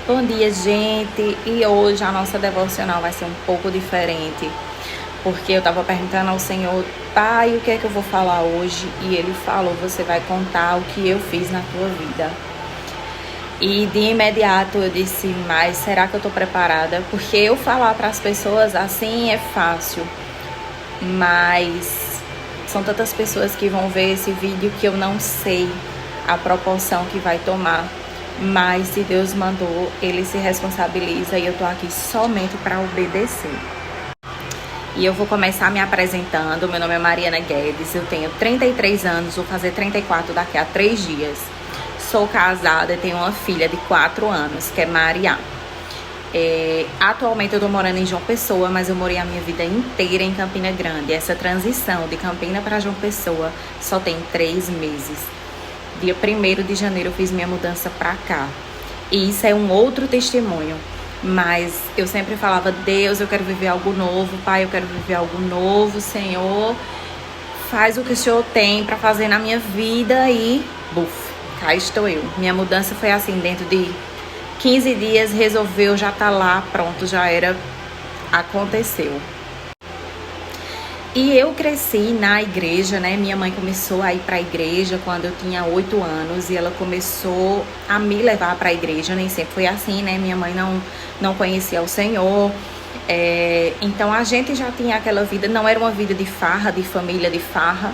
Bom dia, gente! E hoje a nossa devocional vai ser um pouco diferente, porque eu tava perguntando ao Senhor, Pai, o que é que eu vou falar hoje? E Ele falou, você vai contar o que eu fiz na tua vida. E de imediato eu disse, mas será que eu tô preparada? Porque eu falar para as pessoas assim é fácil, mas são tantas pessoas que vão ver esse vídeo que eu não sei a proporção que vai tomar. Mas se Deus mandou, Ele se responsabiliza e eu tô aqui somente para obedecer. E eu vou começar me apresentando. Meu nome é Mariana Guedes, eu tenho 33 anos, vou fazer 34 daqui a 3 dias. Sou casada e tenho uma filha de 4 anos, que é Maria. Atualmente eu tô morando em João Pessoa, mas eu morei a minha vida inteira em Campina Grande. Essa transição de Campina para João Pessoa só tem 3 meses. Dia 1º de janeiro eu fiz minha mudança pra cá. E isso é um outro testemunho. Mas eu sempre falava, Deus, eu quero viver algo novo. Pai, eu quero viver algo novo. Senhor, faz o que o Senhor tem pra fazer na minha vida. E, buf, cá estou eu. Minha mudança foi assim, dentro de 15 dias resolveu, já tá lá, pronto, já era, aconteceu. E eu cresci na igreja, né? Minha mãe começou a ir para a igreja quando eu tinha 8 anos e ela começou a me levar para a igreja. Nem sempre foi assim, né? Minha mãe não conhecia o Senhor. Então a gente já tinha aquela vida, não era uma vida de farra, de família de farra,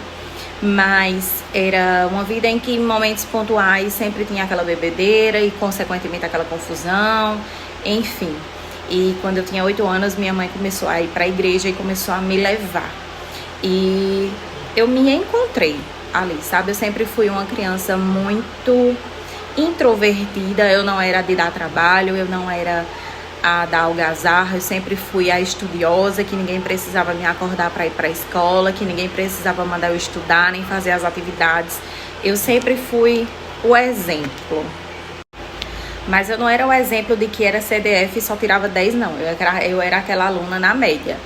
mas era uma vida em que em momentos pontuais sempre tinha aquela bebedeira e consequentemente aquela confusão, enfim. E quando eu tinha 8 anos, minha mãe começou a ir para a igreja e começou a me levar. E eu me encontrei ali, sabe? Eu sempre fui uma criança muito introvertida, eu não era de dar trabalho, eu não era a dar algazarra, eu sempre fui a estudiosa, que ninguém precisava me acordar para ir para a escola, que ninguém precisava mandar eu estudar, nem fazer as atividades. Eu sempre fui o exemplo. Mas eu não era o exemplo de que era CDF e só tirava 10, não. Eu era aquela aluna na média.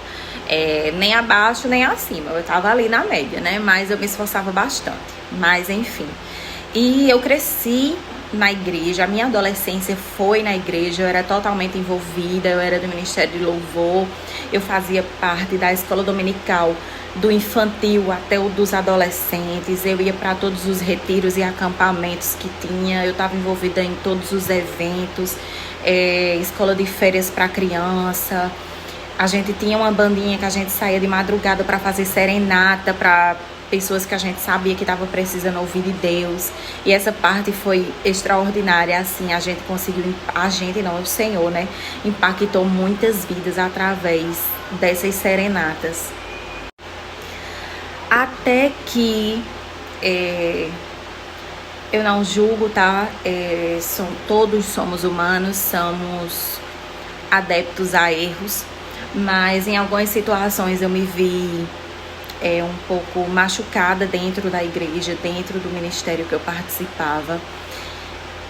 Nem abaixo, nem acima. Eu tava ali na média, né? Mas eu me esforçava bastante. Mas, enfim. E eu cresci na igreja. A minha adolescência foi na igreja. Eu era totalmente envolvida. Eu era do Ministério de Louvor. Eu fazia parte da escola dominical, do infantil até o dos adolescentes. Eu ia para todos os retiros e acampamentos que tinha. Eu estava envolvida em todos os eventos, escola de férias para criança. A gente tinha uma bandinha que a gente saía de madrugada para fazer serenata para pessoas que a gente sabia que estavam precisando ouvir de Deus. E essa parte foi extraordinária, assim, a gente conseguiu, o Senhor, né, impactou muitas vidas através dessas serenatas. Até que eu não julgo, tá? Todos somos humanos, somos adeptos a erros, mas em algumas situações eu me vi um pouco machucada dentro da igreja, dentro do ministério que eu participava.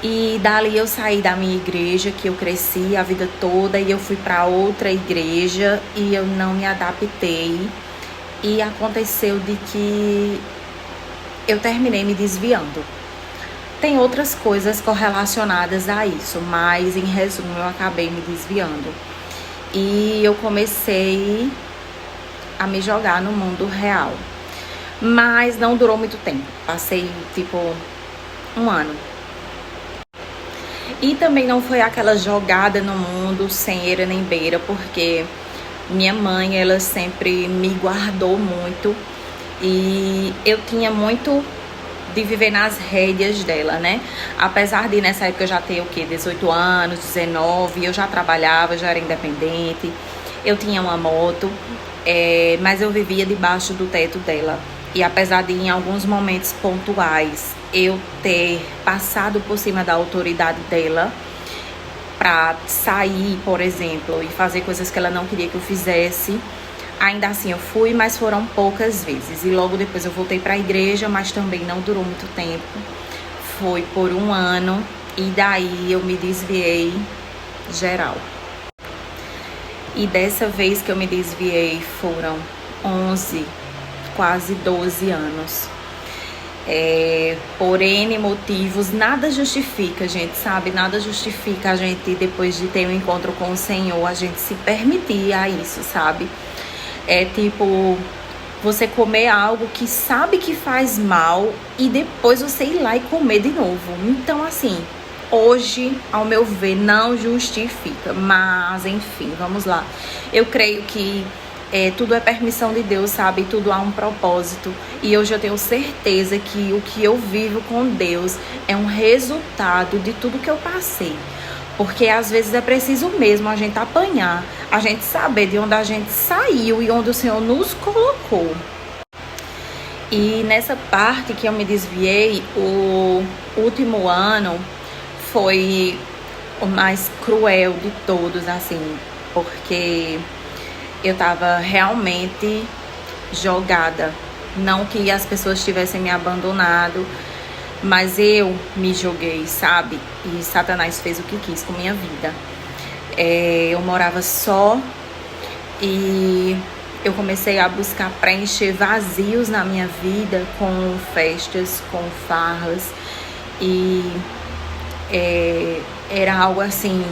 E dali eu saí da minha igreja, que eu cresci a vida toda, e eu fui para outra igreja e eu não me adaptei. E aconteceu de que eu terminei me desviando. Tem outras coisas correlacionadas a isso, mas em resumo eu acabei me desviando. E eu comecei a me jogar no mundo real. Mas não durou muito tempo. Passei tipo 1 ano. E também não foi aquela jogada no mundo sem eira nem beira, porque minha mãe, ela sempre me guardou muito e eu tinha muito de viver nas rédeas dela, né? Apesar de nessa época eu já ter 18 anos, 19, eu já trabalhava, já era independente, eu tinha uma moto, mas eu vivia debaixo do teto dela. E apesar de em alguns momentos pontuais eu ter passado por cima da autoridade dela, para sair, por exemplo, e fazer coisas que ela não queria que eu fizesse, ainda assim eu fui, mas foram poucas vezes. E logo depois eu voltei para a igreja, mas também não durou muito tempo. Foi por 1 ano e daí eu me desviei geral. E dessa vez que eu me desviei foram 11, quase 12 anos. Por N motivos. Nada justifica, gente, sabe? Nada justifica a gente, depois de ter um encontro com o Senhor, a gente se permitir a isso, sabe? É tipo você comer algo que sabe que faz mal e depois você ir lá e comer de novo. Então, assim, hoje, ao meu ver, não justifica. Mas, enfim, vamos lá. Eu creio que tudo é permissão de Deus, sabe? Tudo há um propósito. E hoje eu tenho certeza que o que eu vivo com Deus é um resultado de tudo que eu passei. Porque às vezes é preciso mesmo a gente apanhar, a gente saber de onde a gente saiu e onde o Senhor nos colocou. E nessa parte que eu me desviei, o último ano foi o mais cruel de todos, assim, porque eu tava realmente jogada. Não que as pessoas tivessem me abandonado, mas eu me joguei, sabe? E Satanás fez o que quis com minha vida. Eu morava só e eu comecei a buscar preencher vazios na minha vida com festas, com farras. E era algo assim.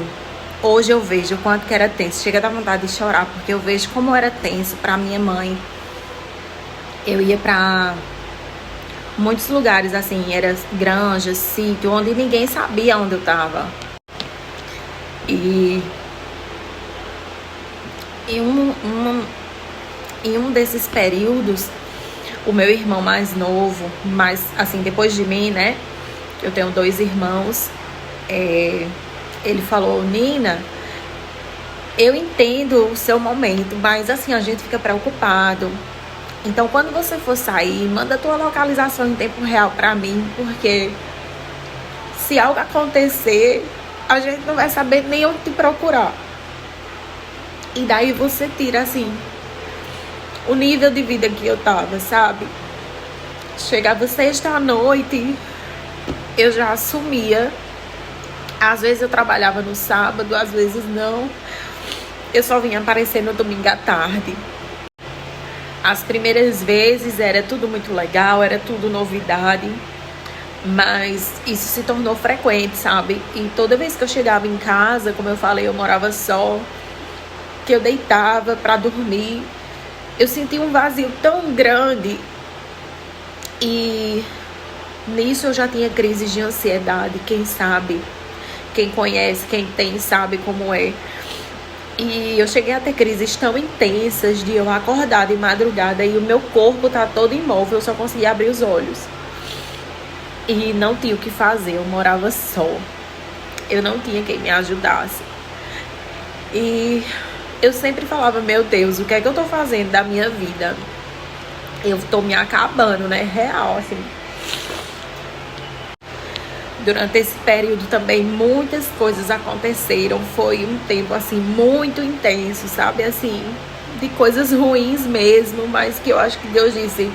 Hoje eu vejo o quanto que era tenso. Chega a dar vontade de chorar, porque eu vejo como era tenso pra minha mãe. Eu ia pra muitos lugares, assim, era granja, sítio, onde ninguém sabia onde eu tava. E em um desses períodos, o meu irmão mais novo, mas assim, depois de mim, né? Eu tenho 2 irmãos. Ele falou: Nina, eu entendo o seu momento, mas assim, a gente fica preocupado. Então, quando você for sair, manda a tua localização em tempo real pra mim, porque se algo acontecer, a gente não vai saber nem onde te procurar. E daí você tira, assim, o nível de vida que eu tava, sabe? Chegava sexta-noite, eu já assumia. Às vezes eu trabalhava no sábado, às vezes não. Eu só vinha aparecer no domingo à tarde. As primeiras vezes era tudo muito legal, era tudo novidade, mas isso se tornou frequente, sabe? E toda vez que eu chegava em casa, como eu falei, eu morava só, que eu deitava pra dormir, eu sentia um vazio tão grande. E nisso eu já tinha crises de ansiedade, quem sabe, quem conhece, quem tem, sabe como é. E eu cheguei a ter crises tão intensas de eu acordar de madrugada e o meu corpo tá todo imóvel, eu só conseguia abrir os olhos. E não tinha o que fazer, eu morava só. Eu não tinha quem me ajudasse. E eu sempre falava: meu Deus, o que é que eu tô fazendo da minha vida? Eu tô me acabando, né? Real, assim. Durante esse período também muitas coisas aconteceram. Foi um tempo assim muito intenso, sabe? Assim, de coisas ruins mesmo, mas que eu acho que Deus disse: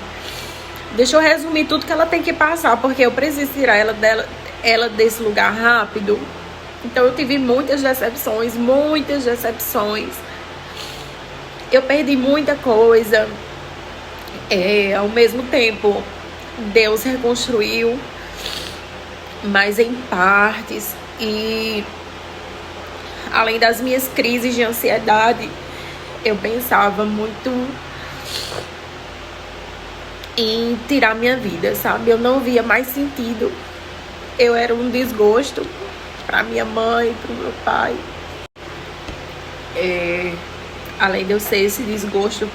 deixa eu resumir tudo que ela tem que passar, porque eu preciso tirar ela desse lugar rápido. Então eu tive muitas decepções, muitas decepções. Eu perdi muita coisa. Ao mesmo tempo, Deus reconstruiu, mas em partes. E além das minhas crises de ansiedade, eu pensava muito em tirar minha vida, sabe? Eu não via mais sentido. Eu era um desgosto para minha mãe, para o meu pai. Além de eu ser esse desgosto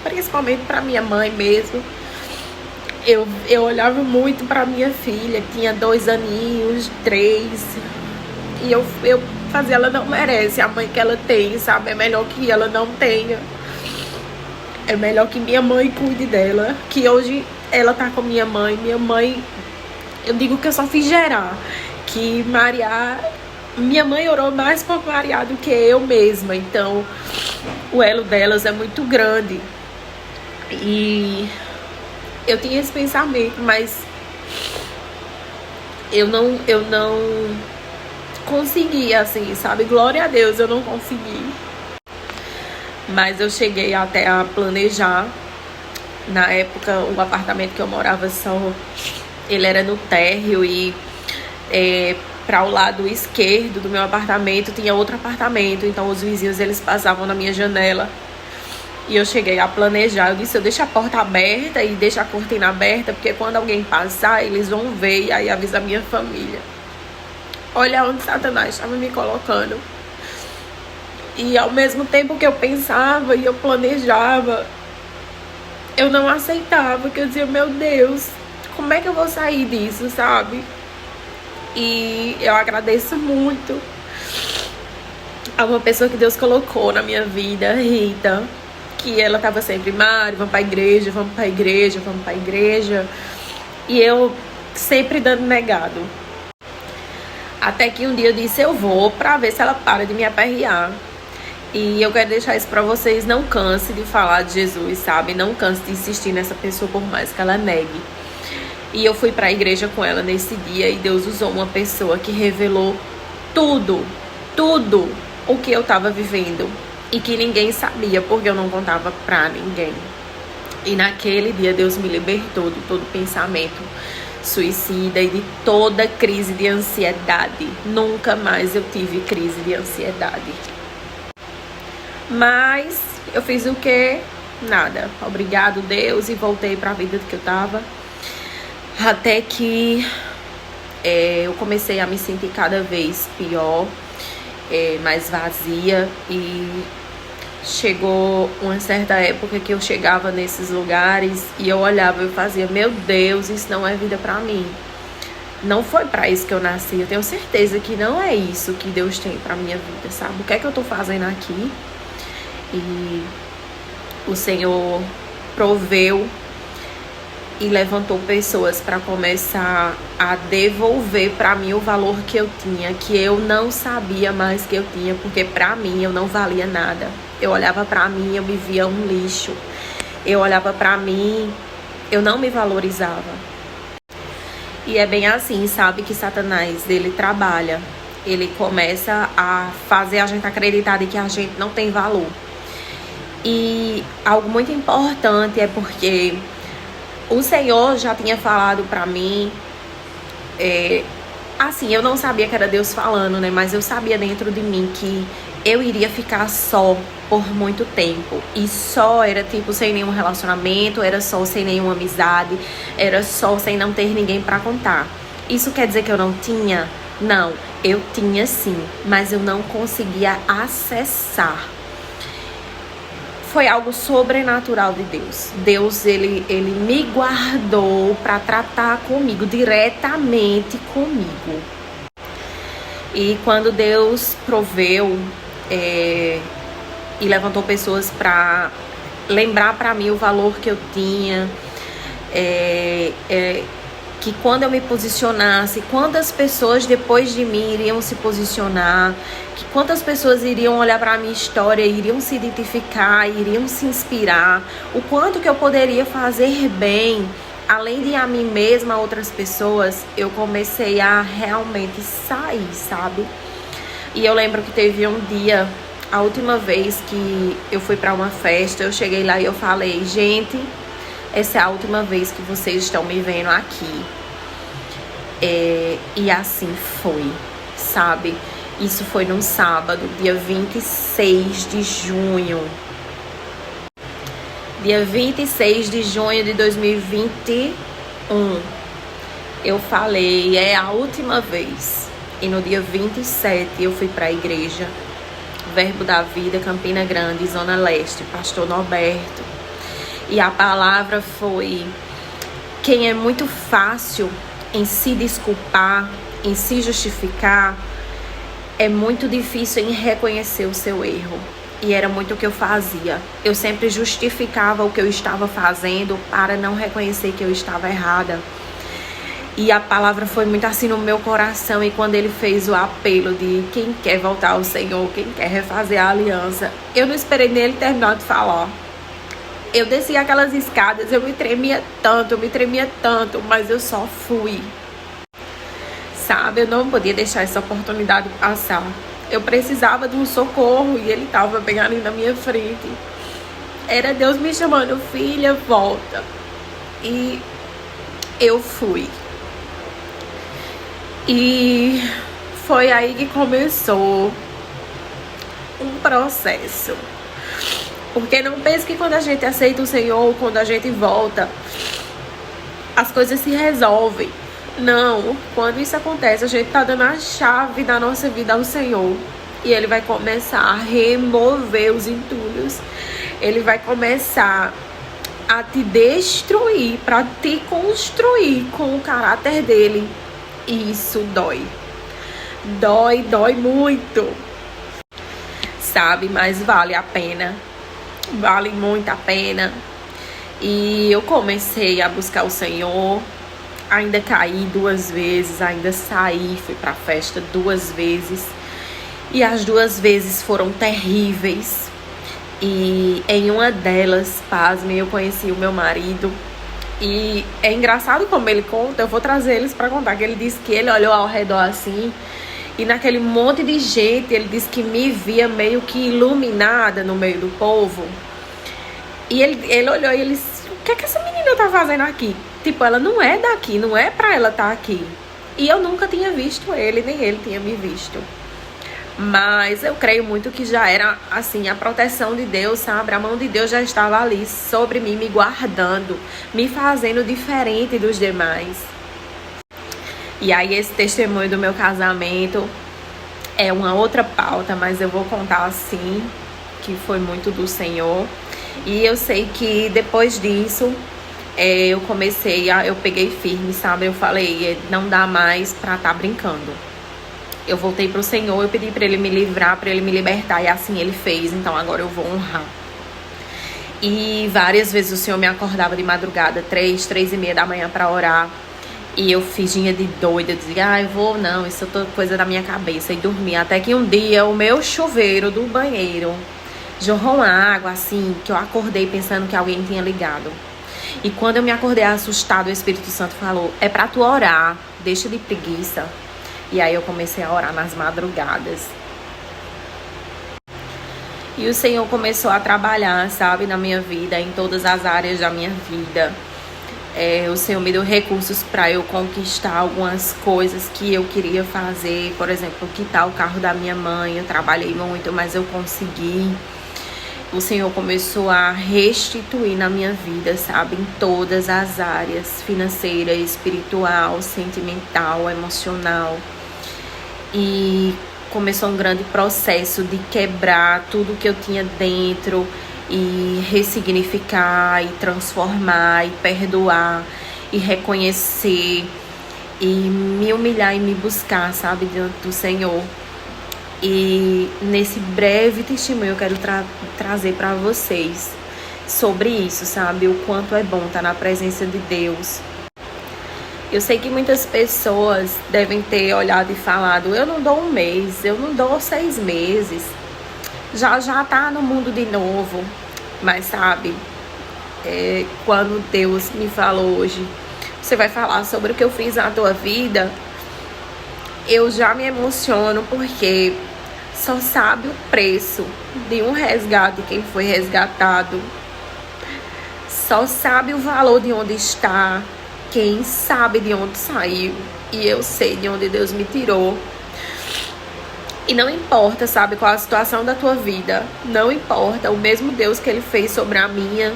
principalmente para minha mãe mesmo, eu olhava muito para minha filha, que tinha 2 aninhos, 3, e eu fazia: ela não merece a mãe que ela tem, sabe? É melhor que ela não tenha. É melhor que minha mãe cuide dela, que hoje ela tá com minha mãe. Minha mãe, eu digo que eu só fiz gerar, que minha mãe orou mais por Maria do que eu mesma. Então o elo delas é muito grande. E eu tinha esse pensamento, mas eu não consegui, assim, sabe? Glória a Deus, eu não consegui. Mas eu cheguei até a planejar Na época, o apartamento que eu morava ele era no térreo e para o lado esquerdo do meu apartamento tinha outro apartamento. Então os vizinhos, eles passavam na minha janela. E eu cheguei a planejar, eu disse, eu deixo a porta aberta e deixo a cortina aberta, porque quando alguém passar, eles vão ver e aí avisa a minha família. Olha onde Satanás estava me colocando. E ao mesmo tempo que eu pensava e eu planejava, eu não aceitava, porque eu dizia, meu Deus, como é que eu vou sair disso, sabe? E eu agradeço muito a uma pessoa que Deus colocou na minha vida, Rita, que ela tava sempre, Mari, vamos pra igreja, vamos pra igreja, vamos pra igreja. E eu sempre dando negado. Até que um dia eu disse, eu vou pra ver se ela para de me aperrear. E eu quero deixar isso pra vocês, não canse de falar de Jesus, sabe? Não canse de insistir nessa pessoa por mais que ela negue. E eu fui pra igreja com ela nesse dia e Deus usou uma pessoa que revelou tudo o que eu tava vivendo. E que ninguém sabia, porque eu não contava pra ninguém. E naquele dia Deus me libertou de todo pensamento suicida e de toda crise de ansiedade. Nunca mais eu tive crise de ansiedade. Mas eu fiz o quê? Nada. Obrigado, Deus, e voltei pra vida que eu tava. Até que eu comecei a me sentir cada vez pior, mais vazia, e chegou uma certa época que eu chegava nesses lugares e eu olhava e fazia, meu Deus, isso não é vida pra mim. Não foi pra isso que eu nasci. Eu tenho certeza que não é isso que Deus tem pra minha vida, sabe? O que é que eu tô fazendo aqui? E o Senhor proveu e levantou pessoas para começar a devolver para mim o valor que eu tinha, que eu não sabia mais que eu tinha, porque para mim eu não valia nada. Eu olhava para mim, eu me via um lixo. Eu olhava para mim, eu não me valorizava. E é bem assim, sabe, que Satanás, ele trabalha. Ele começa a fazer a gente acreditar de que a gente não tem valor. E algo muito importante é porque o Senhor já tinha falado pra mim, assim, eu não sabia que era Deus falando, né? Mas eu sabia dentro de mim que eu iria ficar só por muito tempo. E só era tipo sem nenhum relacionamento, era só sem nenhuma amizade, era só sem não ter ninguém pra contar. Isso quer dizer que eu não tinha? Não, eu tinha sim, mas eu não conseguia acessar. Foi algo sobrenatural de Deus. Deus, ele me guardou para tratar comigo, diretamente comigo. E quando Deus proveu e levantou pessoas para lembrar para mim o valor que eu tinha, que quando eu me posicionasse, quantas pessoas depois de mim iriam se posicionar, que quantas pessoas iriam olhar para a minha história, iriam se identificar, iriam se inspirar, o quanto que eu poderia fazer bem, além de a mim mesma, a outras pessoas, eu comecei a realmente sair, sabe? E eu lembro que teve um dia, a última vez que eu fui para uma festa, eu cheguei lá e eu falei, gente, essa é a última vez que vocês estão me vendo aqui. E assim foi, sabe? Isso foi num sábado, dia 26 de junho. Dia 26 de junho de 2021. Eu falei, é a última vez. E no dia 27 eu fui para a igreja Verbo da Vida, Campina Grande, Zona Leste, Pastor Norberto. E a palavra foi: quem é muito fácil em se desculpar, em se justificar, é muito difícil em reconhecer o seu erro. E era muito o que eu fazia. Eu sempre justificava o que eu estava fazendo para não reconhecer que eu estava errada. E a palavra foi muito assim no meu coração. E quando ele fez o apelo de quem quer voltar ao Senhor, quem quer refazer a aliança, eu não esperei nem ele terminar de falar. Eu desci aquelas escadas, eu me tremia tanto, mas eu só fui. Sabe, eu não podia deixar essa oportunidade passar. Eu precisava de um socorro e ele estava bem ali na minha frente. Era Deus me chamando, filha, volta. E eu fui. E foi aí que começou um processo. Porque não pense que quando a gente aceita o Senhor, quando a gente volta, as coisas se resolvem. Não, quando isso acontece, a gente tá dando a chave da nossa vida ao Senhor. E Ele vai começar a remover os entulhos. Ele vai começar a te destruir para te construir com o caráter dele. E isso dói. Dói muito. Sabe, mas vale a pena. Vale muito a pena. E eu comecei a buscar o Senhor. Ainda caí 2 vezes, ainda saí, fui pra festa 2 vezes. E as 2 vezes foram terríveis. E em uma delas, pasme, eu conheci o meu marido. E é engraçado como ele conta, eu vou trazer eles pra contar, que ele disse que ele olhou ao redor assim, e naquele monte de gente, ele disse que me via meio que iluminada no meio do povo. E ele olhou e ele disse, o que é que essa menina tá fazendo aqui? Tipo, ela não é daqui, não é pra ela estar aqui. E eu nunca tinha visto ele, nem ele tinha me visto. Mas eu creio muito que já era, assim, a proteção de Deus, sabe? A mão de Deus já estava ali sobre mim, me guardando, me fazendo diferente dos demais. E aí esse testemunho do meu casamento é uma outra pauta, mas eu vou contar assim, que foi muito do Senhor. E eu sei que depois disso, eu peguei firme, sabe? Eu falei, não dá mais pra estar brincando. Eu voltei pro Senhor, eu pedi pra Ele me livrar, pra Ele me libertar, e assim Ele fez, então agora eu vou honrar. E várias vezes o Senhor me acordava de madrugada, 3h30 da manhã pra orar, e eu fingia de doida, dizia, eu vou não, isso é toda coisa da minha cabeça, e dormia. Até que um dia o meu chuveiro do banheiro jorrou uma água assim, que eu acordei pensando que alguém tinha ligado. E quando eu me acordei assustada, o Espírito Santo falou, é pra tu orar, deixa de preguiça. E aí eu comecei a orar nas madrugadas. E o Senhor começou a trabalhar, sabe, na minha vida, em todas as áreas da minha vida. O Senhor me deu recursos para eu conquistar algumas coisas que eu queria fazer. Por exemplo, quitar o carro da minha mãe. Eu trabalhei muito, mas eu consegui. O Senhor começou a restituir na minha vida, sabe, em todas as áreas, financeira, espiritual, sentimental, emocional. E começou um grande processo de quebrar tudo que eu tinha dentro e ressignificar e transformar e perdoar e reconhecer e me humilhar e me buscar, sabe, diante do Senhor. E nesse breve testemunho eu quero trazer para vocês sobre isso, sabe, o quanto é bom estar na presença de Deus. Eu sei que muitas pessoas devem ter olhado e falado, eu não dou 1 mês, eu não dou 6 meses, já tá no mundo de novo. Mas sabe, quando Deus me falou hoje, você vai falar sobre o que eu fiz na tua vida, eu já me emociono, porque só sabe o preço de um resgate quem foi resgatado, só sabe o valor de onde está quem sabe de onde saiu. E eu sei de onde Deus me tirou. E não importa, sabe, qual a situação da tua vida, não importa, o mesmo Deus que Ele fez sobre a minha,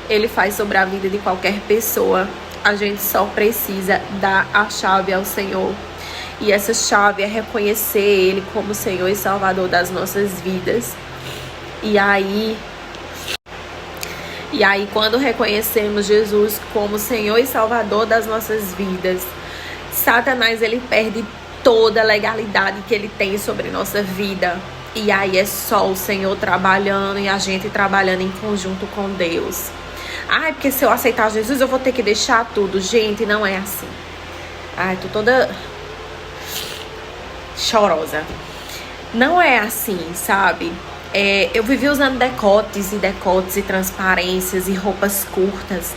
Ele faz sobre a vida de qualquer pessoa. A gente só precisa dar a chave ao Senhor. E essa chave é reconhecer Ele como Senhor e Salvador das nossas vidas. E aí, quando reconhecemos Jesus como Senhor e Salvador das nossas vidas, Satanás, ele perde toda a legalidade que ele tem sobre nossa vida. E aí é só o Senhor trabalhando e a gente trabalhando em conjunto com Deus. Ai, porque se eu aceitar Jesus eu vou ter que deixar tudo. Gente, não é assim. Ai, tô toda chorosa. Não é assim, sabe? Eu vivi usando decotes e transparências e roupas curtas.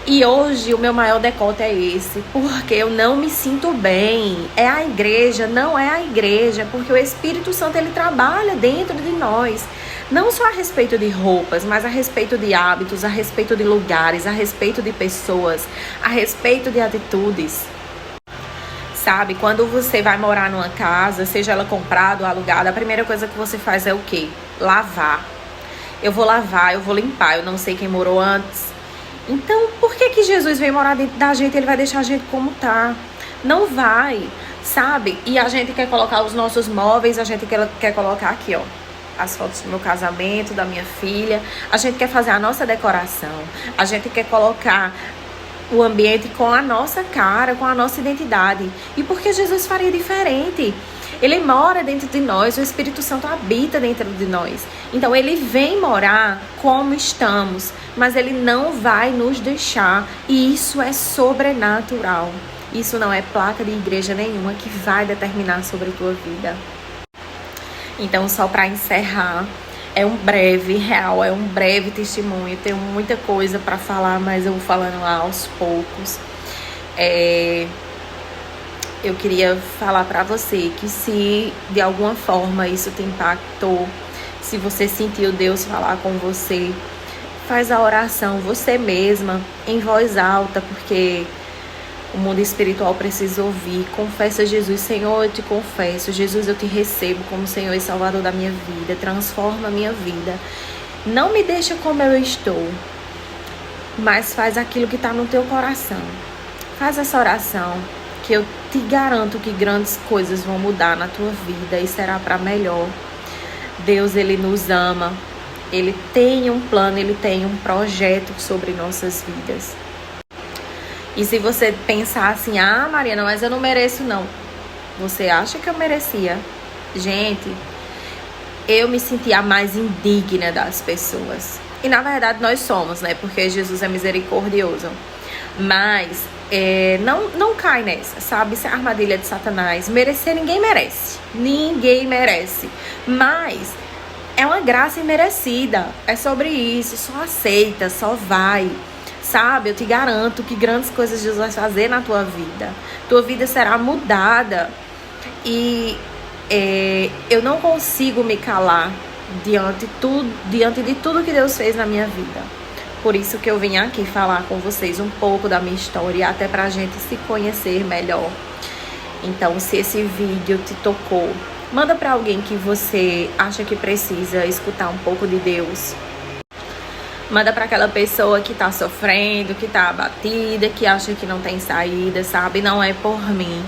E hoje o meu maior decote é esse, porque eu não me sinto bem. É a igreja, não é a igreja, porque o Espírito Santo, ele trabalha dentro de nós. Não só a respeito de roupas, mas a respeito de hábitos, a respeito de lugares, a respeito de pessoas, a respeito de atitudes. Sabe, quando você vai morar numa casa, seja ela comprada ou alugada, a primeira coisa que você faz é o quê? Lavar. Eu vou lavar, eu vou limpar, eu não sei quem morou antes. Então, por que Jesus vem morar dentro da gente? Ele vai deixar a gente como tá? Não vai, sabe? E a gente quer colocar os nossos móveis, a gente quer colocar aqui, ó, as fotos do meu casamento, da minha filha. A gente quer fazer a nossa decoração. A gente quer colocar o ambiente com a nossa cara, com a nossa identidade. E por que Jesus faria diferente? Ele mora dentro de nós, o Espírito Santo habita dentro de nós. Então ele vem morar como estamos, mas ele não vai nos deixar. E isso é sobrenatural. Isso não é placa de igreja nenhuma que vai determinar sobre a tua vida. Então, só para encerrar, é um breve real, é um breve testemunho. Tenho muita coisa para falar, mas eu vou falando aos poucos. Eu queria falar para você que se de alguma forma isso te impactou, se você sentiu Deus falar com você, faz a oração você mesma, em voz alta, porque o mundo espiritual precisa ouvir. Confessa a Jesus: Senhor, eu te confesso. Jesus, eu te recebo como Senhor e Salvador da minha vida. Transforma a minha vida. Não me deixa como eu estou, mas faz aquilo que está no teu coração. Faz essa oração, que eu te garanto que grandes coisas vão mudar na tua vida e será para melhor. Deus, Ele nos ama. Ele tem um plano, Ele tem um projeto sobre nossas vidas. E se você pensar assim: ah, Mariana, mas eu não mereço não. Você acha que eu merecia? Gente, eu me senti a mais indigna das pessoas. E na verdade nós somos, né? Porque Jesus é misericordioso. Mas não cai nessa, sabe? Isso é a armadilha de Satanás. Merecer ninguém merece. Ninguém merece. Mas é uma graça imerecida. É sobre isso. Só aceita, só vai. Sabe, eu te garanto que grandes coisas Jesus vai fazer na tua vida. Tua vida será mudada. E eu não consigo me calar diante de tudo que Deus fez na minha vida. Por isso que eu vim aqui falar com vocês um pouco da minha história, até pra gente se conhecer melhor. Então, se esse vídeo te tocou, manda pra alguém que você acha que precisa escutar um pouco de Deus. Manda para aquela pessoa que tá sofrendo, que tá abatida, que acha que não tem saída, sabe? Não é por mim,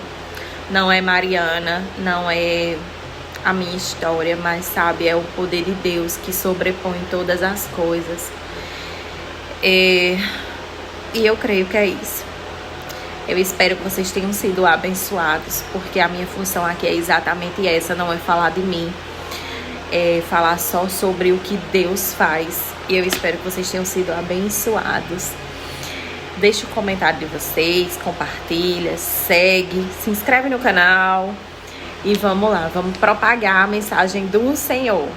não é Mariana, não é a minha história, mas, sabe, é o poder de Deus que sobrepõe todas as coisas. E eu creio que é isso. Eu espero que vocês tenham sido abençoados, porque a minha função aqui é exatamente essa, não é falar de mim. É falar só sobre o que Deus faz. E eu espero que vocês tenham sido abençoados. Deixa o comentário de vocês, compartilha, segue, se inscreve no canal. E vamos lá, vamos propagar a mensagem do Senhor.